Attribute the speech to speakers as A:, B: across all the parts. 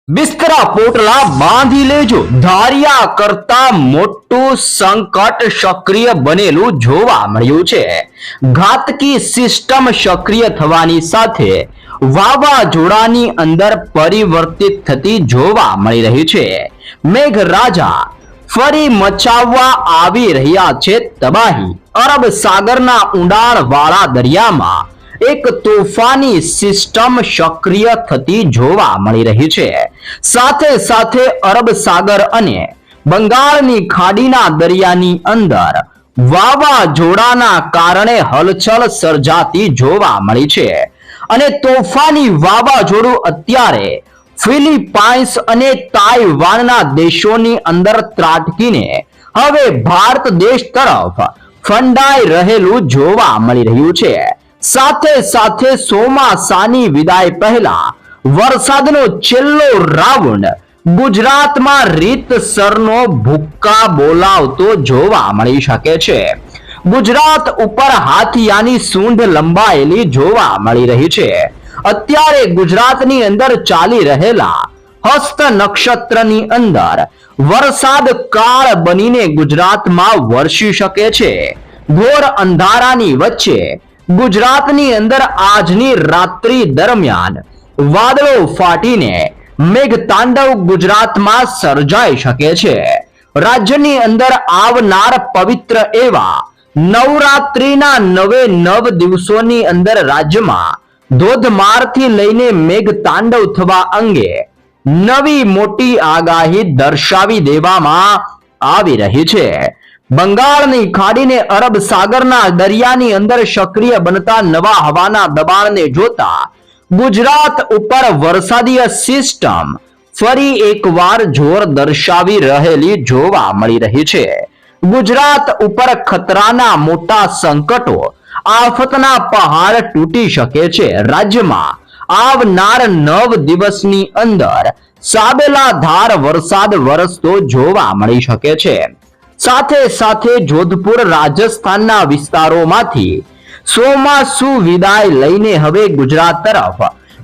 A: બિસ્તરા પોટલા બાંધી લેજો, ધાર્યા કરતા મોટું સંકટ સક્રિય બનેલું જોવા મળ્યું છે. ઘાતકી સિસ્ટમ સક્રિય થવાની સાથે વાવાઝોડાની અંદર પરિવર્તિત થતી જોવા મળી રહી છે. મેઘરાજા ફરી મચાવવા આવી રહ્યા છે તબાહી. અરબ સાગરના ઊંડાણવાળા દરિયામાં એક તોફાની સિસ્ટમ સક્રિય થતી જોવા મળી રહી છે. સાથે સાથે અરબ સાગર અને બંગાળની ખાડીના દરિયાની અંદર વાવાઝોડાના કારણે હલચલ સર્જાતી જોવા મળી છે અને તોફાની વાવાઝોડું અત્યારે ફિલિપાઇન્સ અને તાઇવાનના દેશોની અંદર ત્રાટકીને હવે ભારત દેશ તરફ ફંડાઈ રહેલું જોવા મળી રહ્યું છે. સાથે સાથે ચોમાસાની વિદાય પહેલા વરસાદનો છેલ્લો રાઉન્ડ ગુજરાતમાં રીતસરનો ભૂક્કા બોલાવતો જોવા મળી શકે છે. ગુજરાત ઉપર હાથિયાની સૂંઢ લંબાયેલી જોવા મળી રહી છે. અત્યારે ગુજરાતની અંદર ચાલી રહેલા હસ્ત નક્ષત્રની અંદર વરસાદ કાળ બનીને ગુજરાતમાં વરસી શકે છે. ઘોર અંધારાની વચ્ચે ગુજરાતની અંદર આજની રાત્રિ દરમિયાન વાદળો ફાટીને મેઘતાંડવ ગુજરાતમાં સર્જાઈ શકે છે. રાજ્યની અંદર આવનાર પવિત્ર એવા નવરાત્રિના 9 દિવસોની અંદર રાજ્યમાં ધોધમારથી લઈને મેઘતાંડવ થવા અંગે નવી મોટી આગાહી દર્શાવી દેવામાં આવી રહી છે. બંગાળની ખાડીને અરબ સાગરના દરિયાની અંદર સક્રિય બનતા નવા હવાના દબાણને જોતા ગુજરાત ઉપર વરસાદીય સિસ્ટમ ફરી એકવાર જોર દર્શાવી રહેલી જોવા મળી રહી છે. ગુજરાત ઉપર ખતરાના મોટા સંકટો, આફતના પહાડ તૂટી શકે છે. રાજ્યમાં આવનાર 9 દિવસની અંદર સાબેલાધાર વરસાદ વરસતો જોવા મળી શકે છે. સાથે સાથે જોધપુર રાજસ્થાનના વિસ્તારોમાંથી ચોમાસુ વિદાય લઈને હવે ગુજરાત તરફ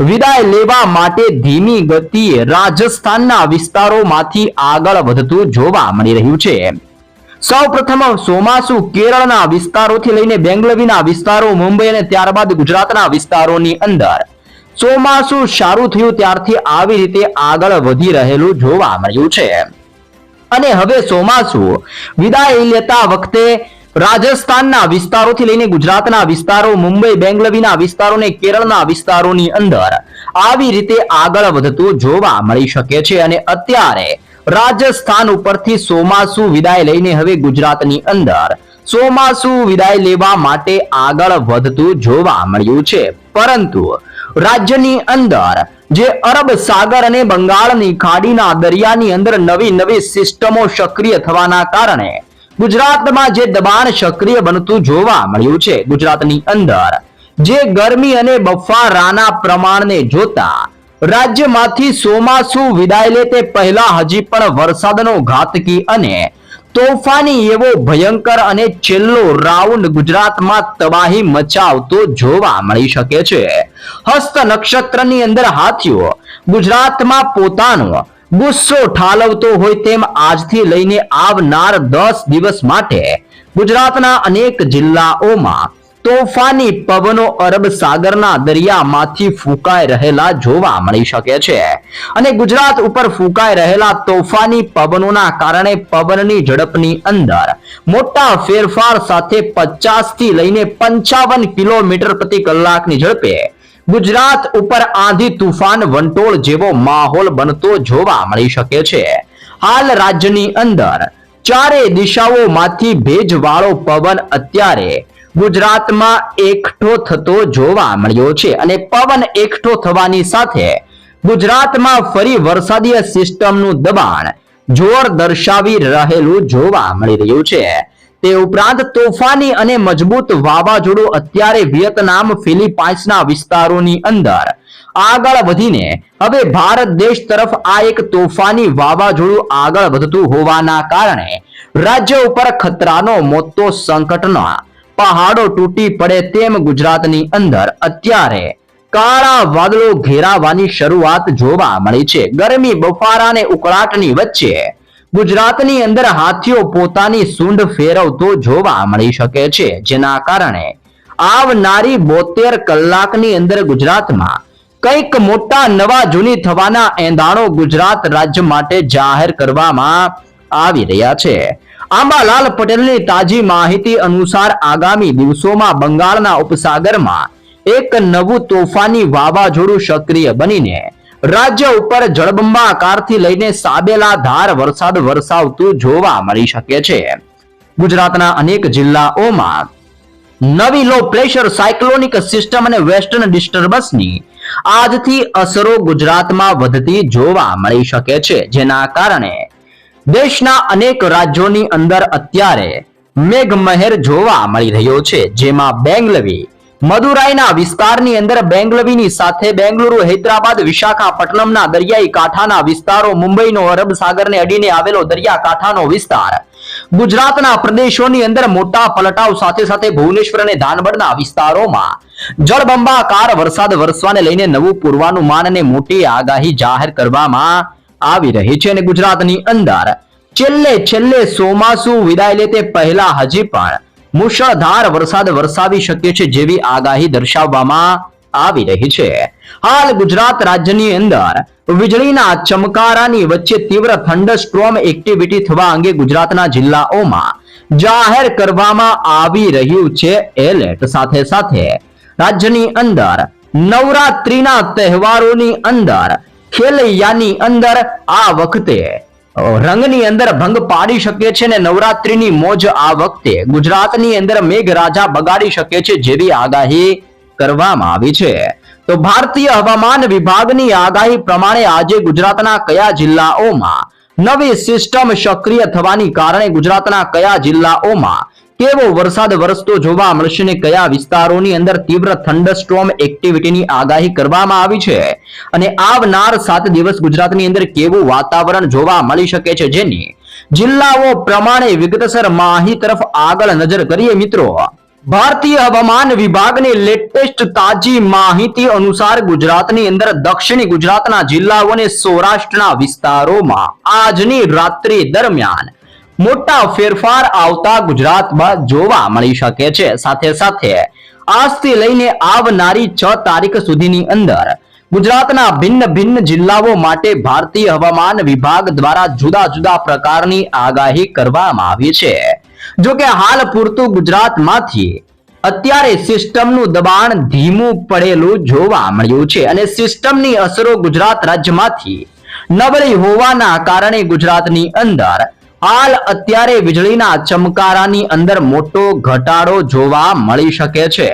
A: વિદાય લેવા માટે ધીમી ગતિએ રાજસ્થાનના વિસ્તારોમાંથી આગળ વધતું જોવા મળી રહ્યું છે. સૌપ્રથમ ચોમાસુ કેરળના વિસ્તારોથી લઈને બેંગલવીના વિસ્તારો, મુંબઈ અને ત્યારબાદ ગુજરાતના વિસ્તારોની અંદર ચોમાસુ સારું થયું ત્યારથી આવી રીતે આગળ વધી રહેલું જોવા મળ્યું છે. અને હવે ચોમાસુ વિદાય લેતા વખતે રાજસ્થાનના વિસ્તારોથી લઈને ગુજરાતના વિસ્તારો, મુંબઈ બેંગલવીના વિસ્તારો અને કેરળના વિસ્તારોની અંદર આવી રીતે આગળ વધતું જોવા મળી શકે છે. અને અત્યારે રાજસ્થાન ઉપરથી ચોમાસુ વિદાય લઈને હવે ગુજરાતની અંદર ચોમાસુ વિદાય લેવા માટે આગળ વધતું જોવા મળ્યું છે. પરંતુ રાજ્યની અંદર જે અરબ સાગર અને બંગાળની ખાડીના દરિયાની અંદર નવી સિસ્ટમો સક્રિય થવાના કારણે ગુજરાતમાં જે દબાણ સક્રિય બનતું જોવા મળ્યું છે, ગુજરાતની અંદર જે ગરમી અને બફારાના પ્રમાણને જોતા રાજ્યમાંથી ચોમાસુ વિદાય લે તે પહેલા હજી પણ વરસાદનો ઘાતકી અને તોફાની એવો ભયંકર અને છેલ્લો રાઉન્ડ ગુજરાતમાં તબાહી મચાવતો જોવા મળી શકે છે. હસ્ત નક્ષત્રની અંદર હાથીઓ ગુજરાતમાં પોતાનો ગુસ્સો ઠાલવતો હોય તેમ આજથી લઈને આવનાર 10 દિવસ માટે ગુજરાતના અનેક જિલ્લાઓમાં તોફાની પવનો અરબ સાગરના દરિયામાંથી ફૂંકાઈ રહેલા જોવા મળી શકે છે. અને ગુજરાત ઉપર ફૂંકાઈ રહેલા તોફાની પવનોના કારણે પવનની ઝડપની અંદર મોટા ફેરફાર સાથે 50 થી લઈને 55 કિલોમીટર પ્રતિ કલાકની ઝડપે ગુજરાત ઉપર આંધી તુફાન વંટોળ જેવો માહોલ બનતો જોવા મળી શકે છે. હાલ રાજ્યની અંદર ચારે દિશાઓમાંથી ભેજવાળો પવન અત્યારે ગુજરાતમાં એકઠો થતો જોવા મળ્યો છે. અને પવન એકઠો થવાની સાથે ગુજરાતમાં ફરી વરસાદીય સિસ્ટમનું દબાણ જોર દર્શાવી રહેલું જોવા મળી રહ્યું છે. તે ઉપરાંત તોફાની અને મજબૂત વાવાઝોડું અત્યારે વિયેતનામ, ફિલિપાઇન્સના વિસ્તારોની અંદર આગળ વધીને હવે ભારત દેશ તરફ આ એક તોફાની વાવાઝોડું આગળ વધતું હોવાના કારણે રાજ્ય ઉપર ખતરાનો મોટો સંકટનો પહાડો તૂટી પડે તેમ ગુજરાતની અંદર અત્યારે કાળા વાદળો ઘેરાવાની શરૂઆત જોવા મળી છે. ગરમી, બફારા અને ઉકળાટની વચ્ચે ગુજરાતની અંદર હાથીઓ પોતાની સૂંઢ ફેરવતો જોવા મળી શકે છે, જેના કારણે આવનારી 72 કલાકની અંદર ગુજરાતમાં કંઈક મોટા નવા જૂની થવાના એંધાણો ગુજરાત રાજ્ય માટે જાહેર કરવામાં આવી રહ્યા છે. આંબાલાલ પટેલની તાજી માહિતી અનુસાર આગામી દિવસોમાં બંગાળના ઉપસાગરમાં એક નવું તોફાની વાવાઝોડું સક્રિય બનીને રાજ્ય ઉપર જળબંબાકારથી લઈને સાબેલાધાર વરસાદ વરસાવતું જોવા મળી શકે છે. ગુજરાતના અનેક જિલ્લાઓમાં નવી લો પ્રેશર સાયક્લોનિક સિસ્ટમ અને વેસ્ટર્ન ડિસ્ટર્બન્સની આજથી અસરો ગુજરાતમાં વધતી જોવા મળી શકે છે, જેના કારણે દેશના અનેક રાજ્યોની અંદર અત્યારે મેઘમહેર જોવા મળી રહ્યો છે, જેમાં બેંગલવી, મદુરાઈના વિસ્તારની અંદર બેંગલવીની સાથે બેંગલુરુ, હૈદરાબાદ, વિશાખાપટ્ટનમના દરિયાઈ કાંઠાના વિસ્તારો, મુંબઈનો અરબ સાગરને અડીને આવેલો દરિયાકાંઠાનો વિસ્તાર, ગુજરાતના પ્રદેશોની અંદર મોટા પલટાવ સાથે સાથે ભુવનેશ્વર અને ધાનબડના વિસ્તારોમાં જળબંબાકાર વરસાદ વરસવાને લઈને નવું પૂર્વાનુમાન અને મોટી આગાહી જાહેર કરવામાં આવી રહી છે. અને ગુજરાતની અંદર છેલ્લે ચોમાસું વિદાય લે તે પહેલા હજી પણ મુશળધાર વરસાદ વરસાવી શકે છે જેવી આગાહી દર્શાવવામાં આવી રહી છે. હાલ ગુજરાત રાજ્યની અંદર વીજળીના ચમકારાની વચ્ચે તીવ્ર થંડરસ્ટ્રોમ એક્ટિવિટી થવા અંગે ગુજરાતના જિલ્લાઓમાં જાહેર કરવામાં આવી રહ્યું છે એલર્ટ. સાથે સાથે રાજ્યની અંદર નવરાત્રીના તહેવારોની અંદર ખેલૈયાની અંદર આ વખતે રંગની અંદર ભંગ પાડી શકે છે ને નવરાત્રીની મોજ આ વખતે ગુજરાતની અંદર મેઘરાજા બગાડી શકે છે જેવી આગાહી કરવામાં આવી છે. તો ભારતીય હવામાન વિભાગની આગાહી પ્રમાણે આજે ગુજરાતના કયા જિલ્લાઓમાં નવી સિસ્ટમ સક્રિય થવાની કારણે ગુજરાતના કયા જિલ્લાઓમાં કેવો વરસાદ વરસતો જોવા મળશે ને કયા વિસ્તારોની અંદર તીવ્ર થંડરસ્ટ્રોમ એક્ટિવિટીની આગાહી કરવામાં આવી છે અને આવનાર 7 દિવસ ગુજરાતની અંદર કેવું વાતાવરણ જોવા મળી શકે છે, જેની જિલ્લાઓ પ્રમાણે વિગતસર માહિતી તરફ આગળ નજર કરીએ મિત્રો. ભારતીય હવામાન વિભાગની લેટેસ્ટ તાજી માહિતી અનુસાર ગુજરાતની અંદર દક્ષિણી ગુજરાતના જિલ્લાઓ અને સૌરાષ્ટ્રના વિસ્તારોમાં આજની રાત્રિ દરમિયાન મોટા ફેરફાર આવતા ગુજરાતમાં જોવા મળી શકે છે. સાથે સાથે આજથી લઈને આવનારી 6 તારીખ સુધીની અંદર ગુજરાતના ભિન્ન જિલ્લાઓ માટે ભારતીય હવામાન વિભાગ દ્વારા જુદા જુદા પ્રકારની આગાહી કરવામાં આવી છે. જો કે હાલ પૂરતું ગુજરાતમાંથી અત્યારે સિસ્ટમનું દબાણ ધીમું પડેલું જોવા મળ્યું છે અને સિસ્ટમની અસરો ગુજરાત રાજ્યમાંથી નબળી હોવાના કારણે ગુજરાતની અંદર હાલ અત્યારે વીજળીના ચમકારાની અંદર મોટો ઘટાડો જોવા મળી શકે છે.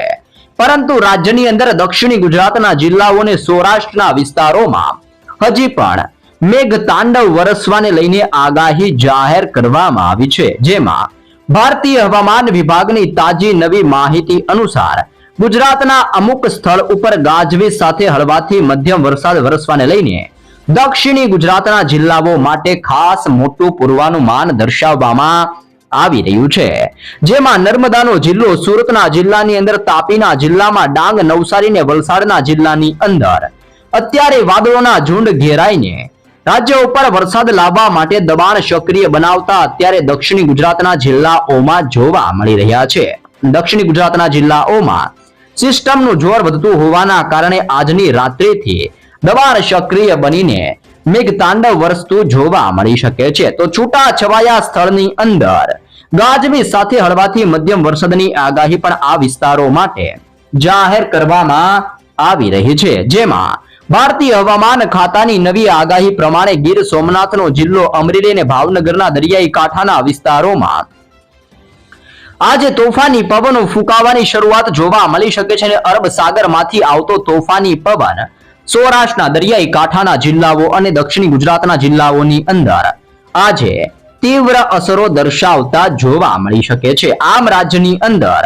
A: પરંતુ રાજ્યની અંદર દક્ષિણી ગુજરાતના જિલ્લાઓ અને સૌરાષ્ટ્રના વિસ્તારોમાં હજી પણ મેઘતાંડવ વરસવાને લઈને આગાહી જાહેર કરવામાં આવી છે, જેમાં ભારતીય હવામાન વિભાગની તાજી નવી માહિતી અનુસાર ગુજરાતના અમુક સ્થળ ઉપર ગાજવીજ સાથે હળવાથી મધ્યમ વરસાદ વરસવાને લઈને દક્ષિણી ગુજરાતના જિલ્લાઓ માટે ખાસ મોટું પૂર્વાનુમાન દર્શાવવામાં આવી રહ્યું છે, જેમાં નર્મદાનો જિલ્લો, સુરતના જિલ્લાની અંદર, તાપીના જિલ્લામાં, ડાંગ, નવસારી ને વલસાડના જિલ્લાની અંદર અત્યારે વાદળોના ઝુંડ ઘેરાઈને રાજ્ય ઉપર વરસાદ લાવવા માટે દબાણ સક્રિય બનાવતા અત્યારે દક્ષિણી ગુજરાતના જિલ્લાઓમાં જોવા મળી રહ્યા છે. દક્ષિણી ગુજરાતના જિલ્લાઓમાં સિસ્ટમનું જોર વધતું હોવાના કારણે આજની રાત્રિથી દબાણ સક્રિય બનીને મેઘતાંડવ વરસતું જોવા મળી શકે છે. તો છૂટા છવાયા સ્થળની અંદર ગાજવીજ સાથે હળવાથી મધ્યમ વરસાદની આગાહી પણ આ વિસ્તારો માટે જાહેર કરવામાં આવી રહી છે, જેમાં ભારતીય હવામાન ખાતાની નવી આગાહી પ્રમાણે ગીર સોમનાથનો જિલ્લો, અમરેલી અને ભાવનગરના દરિયાઈ કાંઠાના વિસ્તારોમાં આજે તોફાની પવનો ફૂંકાવાની શરૂઆત જોવા મળી શકે છે અને અરબ સાગરમાંથી આવતો તોફાની પવન સૌરાષ્ટ્રના દરિયાઈ કાંઠાના જિલ્લાઓ અને દક્ષિણી ગુજરાતના જિલ્લાઓની અંદર આજે તીવ્ર અસરો દર્શાવતા જોવા મળી શકે છે. આમ રાજ્યની અંદર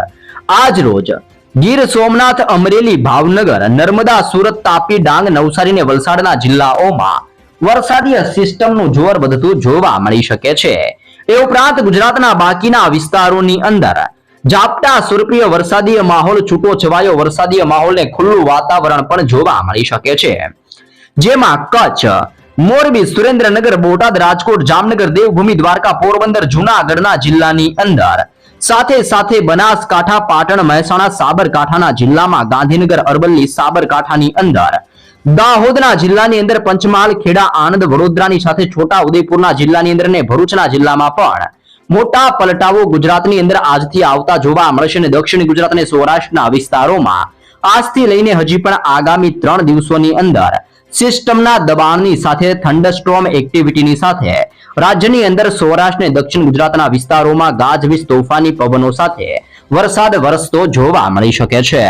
A: આજ રોજ ગીર સોમનાથ, અમરેલી, ભાવનગર, નર્મદા, સુરત, તાપી, ડાંગ, નવસારી અને વલસાડના જિલ્લાઓમાં વરસાદીય સિસ્ટમનું જોર વધતું જોવા મળી શકે છે. એ ઉપરાંત ગુજરાતના બાકીના વિસ્તારોની અંદર ઝાપટા સ્વરૂપીય વરસાદીય માહોલ, છૂટો છવાયો વરસાદીય માહોલ ને ખુલ્લું વાતાવરણ પણ જોવા મળી શકે છે, જેમાં કચ્છ, મોરબી, સુરેન્દ્રનગર, બોટાદ, રાજકોટ, જામનગર, દેવભૂમિ, દ્વારકા, પોરબંદર, જૂનાગઢના જિલ્લાની અંદર સાથે સાથે બનાસકાંઠા, પાટણ, મહેસાણા, સાબરકાંઠાના જિલ્લામાં, ગાંધીનગર, અરવલ્લી, સાબરકાંઠાની અંદર, દાહોદના જિલ્લાની અંદર, પંચમહાલ, ખેડા, આણંદ, વડોદરાની સાથે છોટા ઉદેપુરના જિલ્લાની અંદર અને ભરૂચના જિલ્લામાં પણ મોટા પલટાઓ ગુજરાતની અંદર આજથી આવતા જોવા મળશે અને દક્ષિણ ગુજરાત અને સૌરાષ્ટ્રના વિસ્તારોમાં આજથી લઈને હજી પણ આગામી 3 દિવસોની અંદર સિસ્ટમના દબાણની સાથે થંડરસ્ટોર્મ એક્ટિવિટીની સાથે રાજ્યની અંદર સૌરાષ્ટ્ર અને દક્ષિણ ગુજરાતના વિસ્તારોમાં ગાજવીજ તોફાની પવનો સાથે વરસાદ વરસતો જોવા મળી શકે છે.